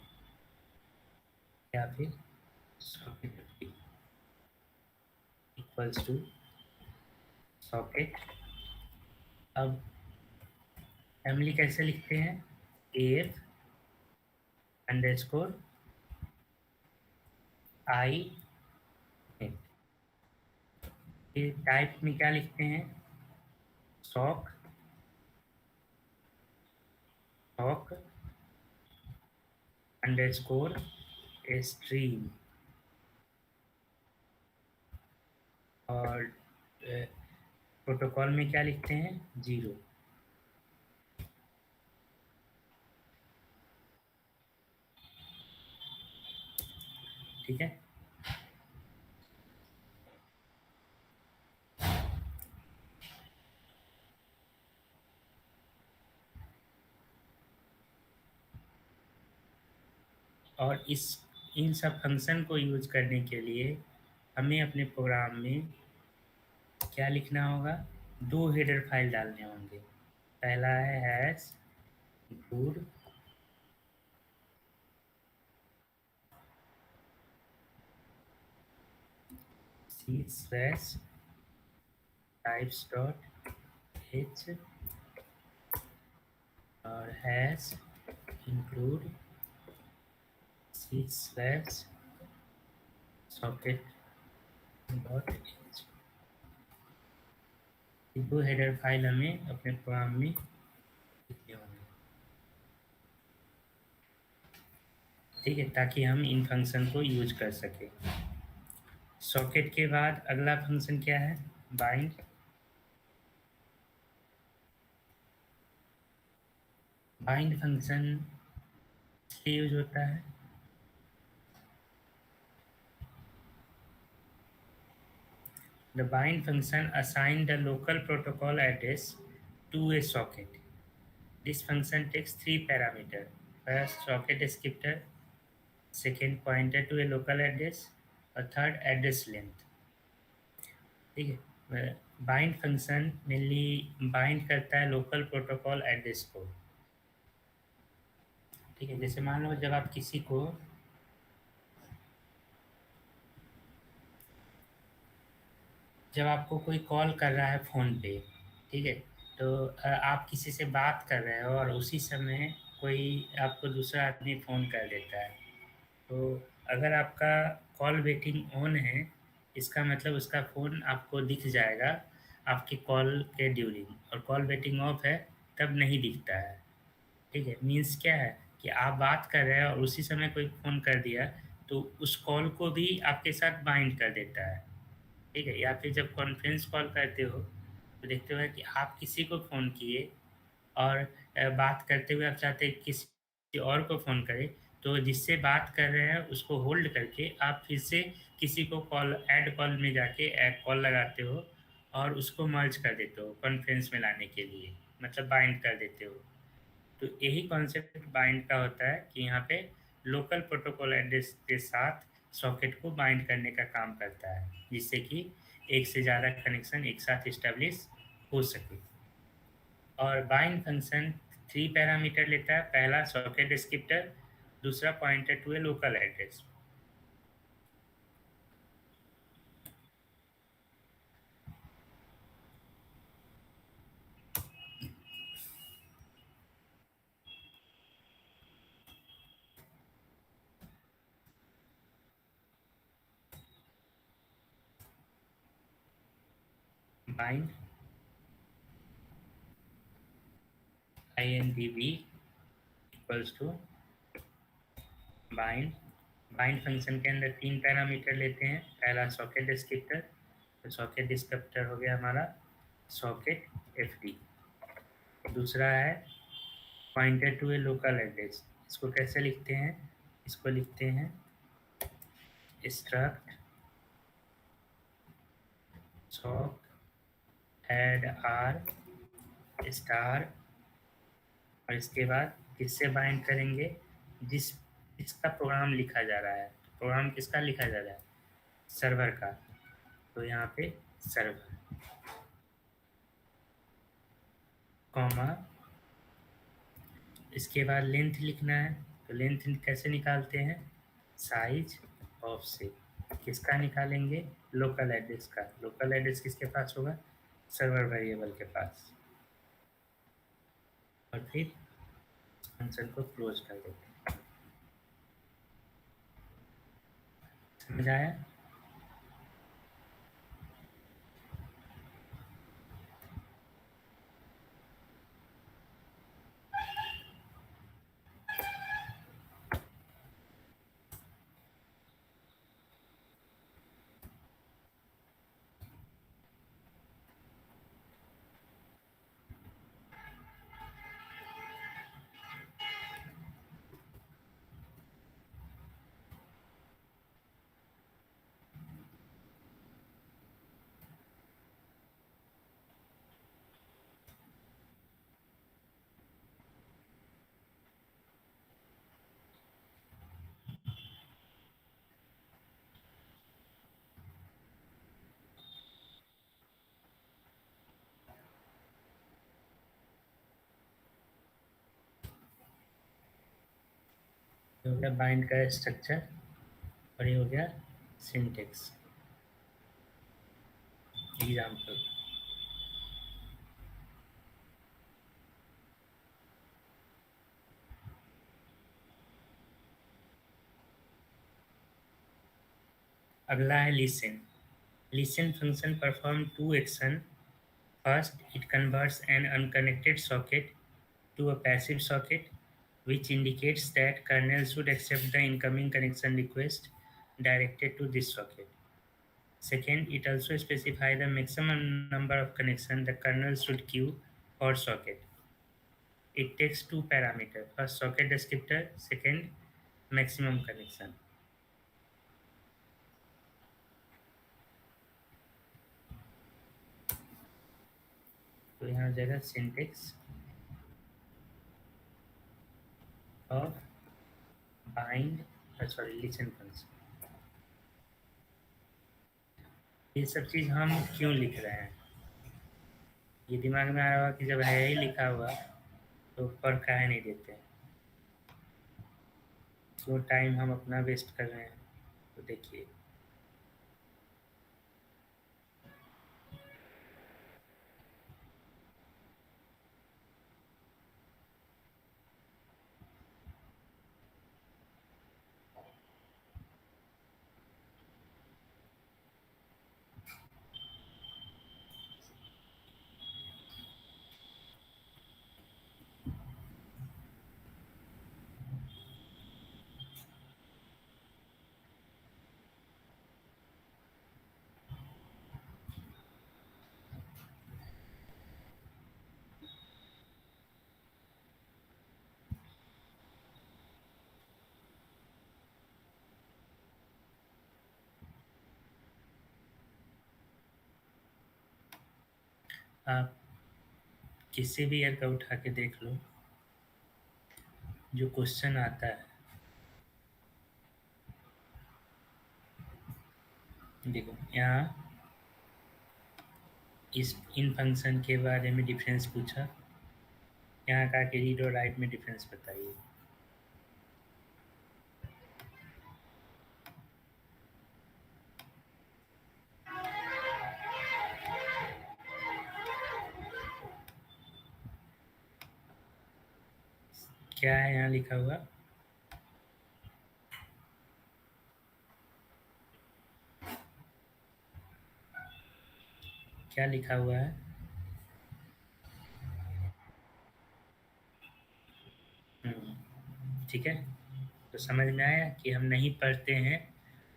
या फिर socket FD equals to socket. अब फैमिली कैसे लिखते हैं? AF underscore I। फिर टाइप में क्या लिखते हैं? Sock, sock underscore stream. और प्रोटोकॉल में क्या लिखते हैं? 0। ठीक है, और इन सब फंक्शन को यूज करने के लिए हमें अपने प्रोग्राम में क्या लिखना होगा? 2 हेडर फाइल डालने होंगे। पहला है हैश इंक्लूड c/types.h और hash include c/socket.h। 2 header file हमें अपने प्रोग्राम में लिखने होंगे। ठीक है, ताकि हम इन फंक्शन को यूज कर सकें। सॉकेट के बाद अगला फंक्शन क्या है? बाइंड। बाइंड फंक्शन यूज होता है, the bind function assign the local protocol address to a socket. This function takes three parameters. First, socket descriptor. Second, pointer to a local address. और third, address length. ठीक है। Bind function mainly bind करता है local protocol address को। ठीक है, जैसे मान लो जब आप किसी को जब आपको कोई कॉल कर रहा है फ़ोन पे, ठीक है, तो आप किसी से बात कर रहे हो और उसी समय कोई आपको दूसरा आदमी फ़ोन कर देता है, तो अगर आपका कॉल वेटिंग ऑन है, इसका मतलब उसका फ़ोन आपको दिख जाएगा आपकी कॉल के ड्यूरिंग, और कॉल वेटिंग ऑफ है तब नहीं दिखता है। ठीक है, मीन्स क्या है कि आप बात कर रहे हैं और उसी समय कोई फ़ोन कर दिया, तो उस कॉल को भी आपके साथ बाइंड कर देता है। ठीक है, या फिर जब कॉन्फ्रेंस कॉल करते हो तो देखते हो कि आप किसी को फ़ोन किए और बात करते हुए आप चाहते हैं किसी और को फ़ोन करें, तो जिससे बात कर रहे हैं उसको होल्ड करके आप फिर से किसी को कॉल ऐड कॉल में जाके कॉल लगाते हो और उसको मर्ज कर देते हो कॉन्फ्रेंस में लाने के लिए, मतलब बाइंड कर देते हो। तो यही कॉन्सेप्ट बाइंड का होता है कि यहाँ पे लोकल प्रोटोकॉल एड्रेस के साथ सॉकेट को बाइंड करने का काम करता है, जिससे कि एक से ज़्यादा कनेक्शन एक साथ इस्टेब्लिश हो सके। और बाइंड फंक्शन 3 पैरामीटर लेता है। पहला सॉकेट डिस्क्रिप्टर, दूसरा pointer to a local address. Bind INDB equals to bind. Bind function के अंदर 3 पैरामीटर लेते हैं। पहला सॉकेट डिस्क्रिप्टर, तो सॉकेट डिस्क्रिप्टर हो गया हमारा सॉकेट FD। दूसरा है pointer to a local address. इसको कैसे लिखते हैं? इसको लिखते हैं struct sock ad r star, और इसके बाद किससे बाइंड करेंगे? जिस इसका प्रोग्राम लिखा जा रहा है। प्रोग्राम किसका लिखा जा रहा है? सर्वर का। तो यहाँ पे सर्वर कॉमा, इसके बाद लेंथ लिखना है। तो लेंथ कैसे निकालते हैं? साइज ऑफ से। किसका निकालेंगे? लोकल एड्रेस का। लोकल एड्रेस किसके पास होगा? सर्वर वेरिएबल के पास। और फिर फंक्शन को क्लोज कर देते हैं। समझ आया? ये हो गया बाइंड का स्ट्रक्चर, और ये हो गया सिंटेक्स एग्जाम्पल। अगला है listen. Listen function perform 2 action. First, it converts an unconnected socket to a passive socket, which indicates that kernel should accept the incoming connection request directed to this socket. Second, it also specifies the maximum number of connections the kernel should queue for socket. It takes 2 parameters. First, socket descriptor. Second, maximum connection. तो यहाँ हो जाएगा syntax of bind sorry listen function. ये सब चीज़ हम क्यों लिख रहे हैं? ये दिमाग में आ रहा होगा कि जब है ही लिखा हुआ तो पर काहे नहीं देते? क्यों टाइम हम अपना वेस्ट कर रहे हैं? तो देखिए, आप किसी भी ईयर का उठा के देख लो, जो क्वेश्चन आता है, देखो यहाँ इस इन फंक्शन के बारे में डिफरेंस पूछा, यहाँ का के रीड और राइट में डिफरेंस बताइए। क्या है यहाँ लिखा हुआ? क्या लिखा हुआ है? ठीक है, तो समझ में आया कि हम नहीं पढ़ते हैं,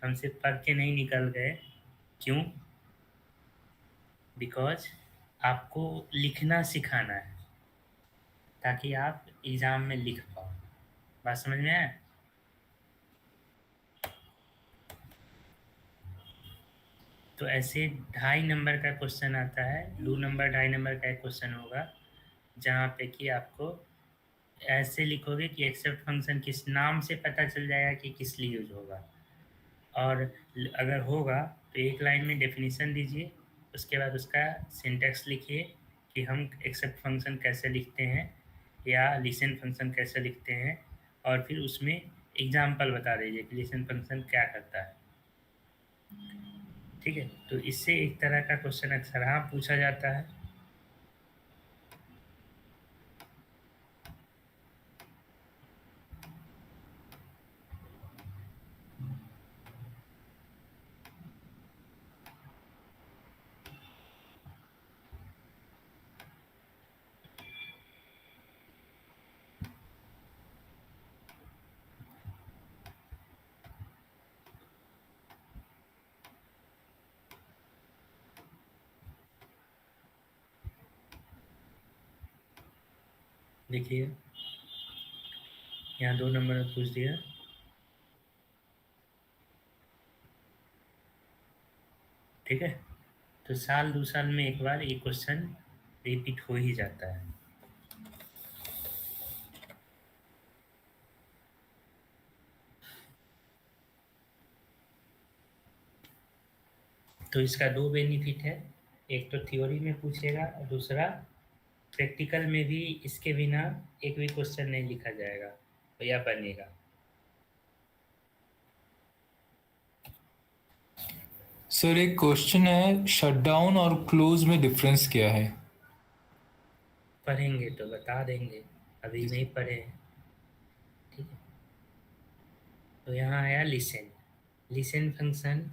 हम सिर्फ पढ़ के नहीं निकल गए। क्यों? बिकॉज आपको लिखना सिखाना है ताकि आप एग्ज़ाम में लिख पाओ। बात समझ में आया? तो ऐसे 2.5 नंबर का क्वेश्चन आता है, 2 नंबर 2.5 नंबर का एक क्वेश्चन होगा जहाँ पे कि आपको ऐसे लिखोगे कि एक्सेप्ट फंक्शन किस नाम से पता चल जाएगा कि किस लिए यूज होगा। और अगर होगा तो एक लाइन में डेफिनेशन दीजिए, उसके बाद उसका सिंटैक्स लिखिए कि हम एक्सेप्ट फंक्शन कैसे लिखते हैं या लिसन फंक्शन कैसे लिखते हैं, और फिर उसमें एग्जाम्पल बता दीजिए कि लिसन फंक्शन क्या करता है। ठीक है, तो इससे एक तरह का क्वेश्चन अक्सर हाँ पूछा जाता है। देखिए यहाँ 2 नंबर में पूछ दिया, ठीक है, तो साल 2 साल में एक बार ये क्वेश्चन रिपीट हो ही जाता है। तो इसका 2 बेनिफिट है, एक तो थ्योरी में पूछेगा और दूसरा प्रैक्टिकल में भी इसके बिना एक भी क्वेश्चन नहीं लिखा जाएगा या बनेगा। सर एक क्वेश्चन है, शटडाउन और क्लोज में डिफरेंस क्या है? पढ़ेंगे तो बता देंगे, अभी नहीं पढ़े हैं। ठीक है, तो यहाँ आया listen. Listen function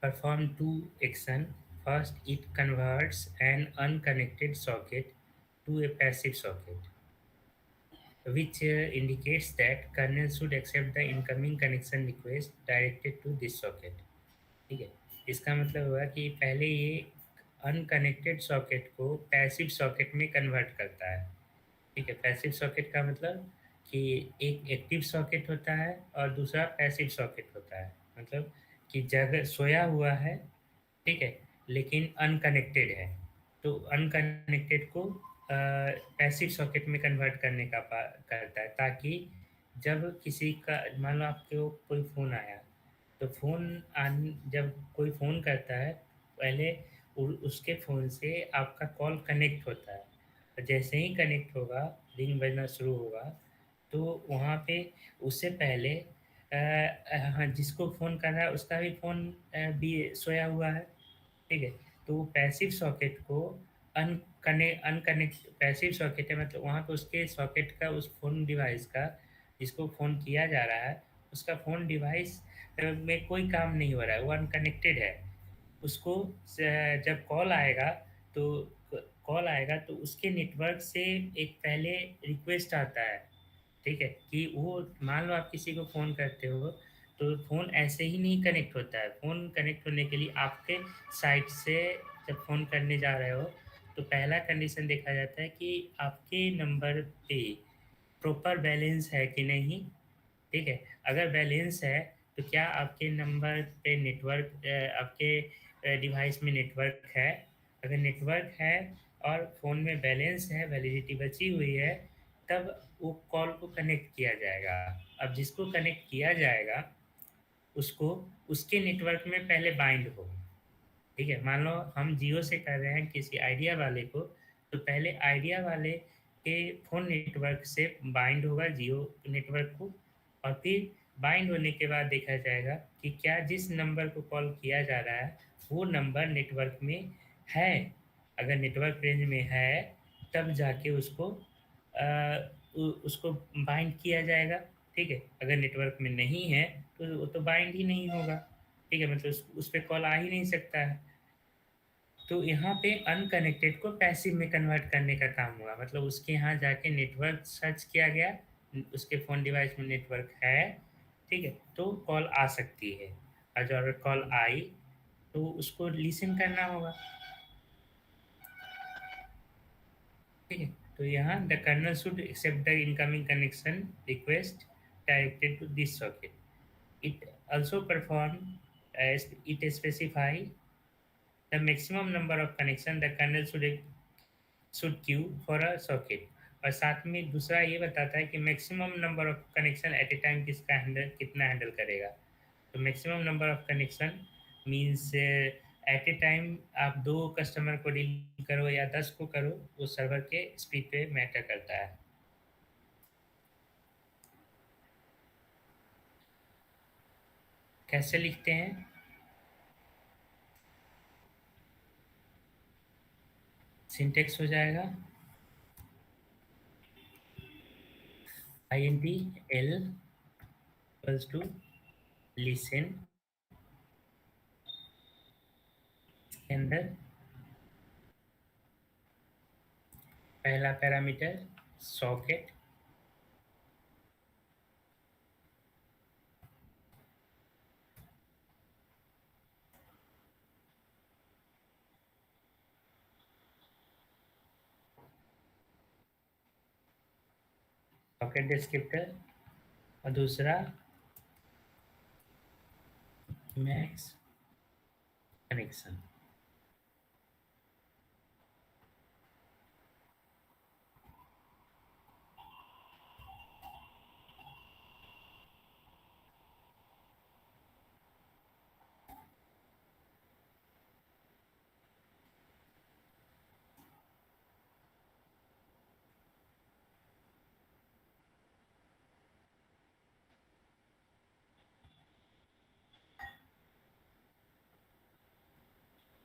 perform two action. First, it converts an unconnected socket to a passive socket, which indicates that kernel should accept the incoming connection request directed to this socket. ठीक है, इसका मतलब हुआ कि पहले ये अनकनेक्टेड सॉकेट को passive socket में कन्वर्ट करता है। ठीक है, पैसिव सॉकेट का मतलब कि एक एक्टिव सॉकेट होता है और दूसरा पैसिव सॉकेट होता है। मतलब कि जगह सोया हुआ है, ठीक है, लेकिन अनकनेक्टेड है, तो अनकनेक्टेड को पैसिव सॉकेट में कन्वर्ट करने का करता है, ताकि जब किसी का मान लो आपको कोई फ़ोन आया, तो जब कोई फ़ोन करता है, पहले उसके फ़ोन से आपका कॉल कनेक्ट होता है, और जैसे ही कनेक्ट होगा, रिंग बजना शुरू होगा, तो वहाँ पे उससे पहले हाँ, जिसको फ़ोन कर रहा है उसका भी फ़ोन भी सोया हुआ है, ठीक है? तो पैसिव सॉकेट को अनकनेक्ट पैसिव सॉकेट है, मतलब वहाँ पे उसके सॉकेट का, उस फ़ोन डिवाइस का, जिसको फ़ोन किया जा रहा है, उसका फ़ोन डिवाइस में कोई काम नहीं हो रहा है, वो अनकनेक्टेड है। उसको जब तो कॉल आएगा तो उसके नेटवर्क से एक पहले रिक्वेस्ट आता है, ठीक है? कि वो मान लो आप किसी को फ़ोन करते हो, तो फ़ोन ऐसे ही नहीं कनेक्ट होता है। फ़ोन कनेक्ट होने के लिए आपके साइड से जब फ़ोन करने जा रहे हो, तो पहला कंडीशन देखा जाता है कि आपके नंबर पे प्रॉपर बैलेंस है कि नहीं, ठीक है? अगर बैलेंस है, तो क्या आपके नंबर पे आपके डिवाइस में नेटवर्क है? अगर नेटवर्क है और फ़ोन में बैलेंस है, वैलिडिटी बची हुई है, तब वो कॉल को कनेक्ट किया जाएगा। अब जिसको कनेक्ट किया जाएगा, उसको उसके नेटवर्क में पहले बाइंड हो। ठीक है, मान लो हम जियो से कर रहे हैं किसी आइडिया वाले को, तो पहले आइडिया वाले के फ़ोन नेटवर्क से बाइंड होगा जियो नेटवर्क को, और फिर बाइंड होने के बाद देखा जाएगा कि क्या जिस नंबर को कॉल किया जा रहा है, वो नंबर नेटवर्क में है। अगर नेटवर्क रेंज में है, तब जाके उसको बाइंड किया जाएगा, ठीक है? अगर नेटवर्क में नहीं है, तो वो तो बाइंड ही नहीं होगा, ठीक है? मतलब उस पे कॉल आ ही नहीं सकता है। तो यहाँ पे अनकनेक्टेड को पैसिव में कन्वर्ट करने का काम हुआ, मतलब उसके यहाँ जाके नेटवर्क सर्च किया गया, उसके फ़ोन डिवाइस में नेटवर्क है, ठीक है? तो कॉल आ सकती है, और जो अगर कॉल आई, तो उसको लिसन करना होगा, ठीक है? तो यहाँ the kernel should accept the incoming connection request directed to this socket. It also perform as it specify the maximum number of connection the kernel should queue for a socket. और साथ में दूसरा ये बताता है कि maximum number of connection at a time कितना handle करेगा। तो maximum number of connection means at a time आप 2 कस्टमर को डील करो या 10 को करो, वो सर्वर के स्पीड पे मैटर करता है। कैसे लिखते हैं? सिंटेक्स हो जाएगा INT L equals to listen, इसके अंदर पहला पैरामीटर सॉकेट, सॉकेट डिस्क्रिप्टर, और दूसरा मैक्स कनेक्शन।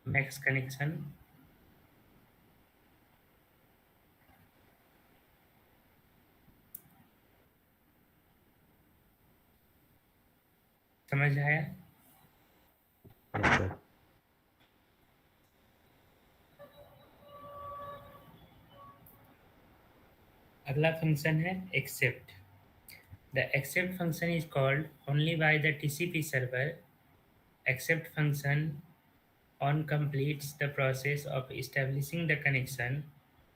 मैक्स कनेक्शन समझ आया? Yes sir. अगला फंक्शन है accept. The accept function is called only by the TCP server. Accept function on completes the process of establishing the connection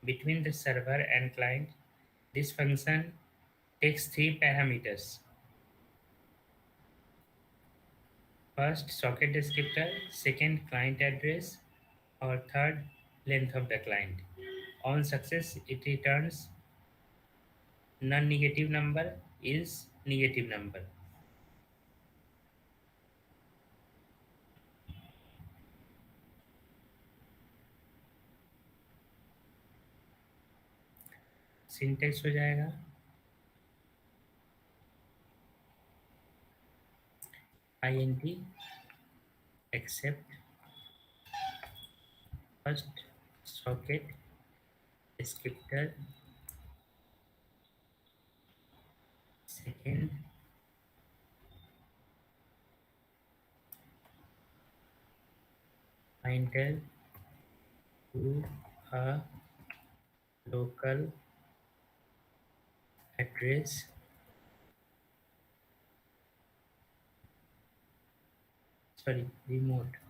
between the server and client. This function takes 3 parameters. First, socket descriptor, second, client address, or third, length of the client. On success, it returns non-negative number is negative number. Syntax हो जाएगा int accept first socket descriptor second pointer to a local address remote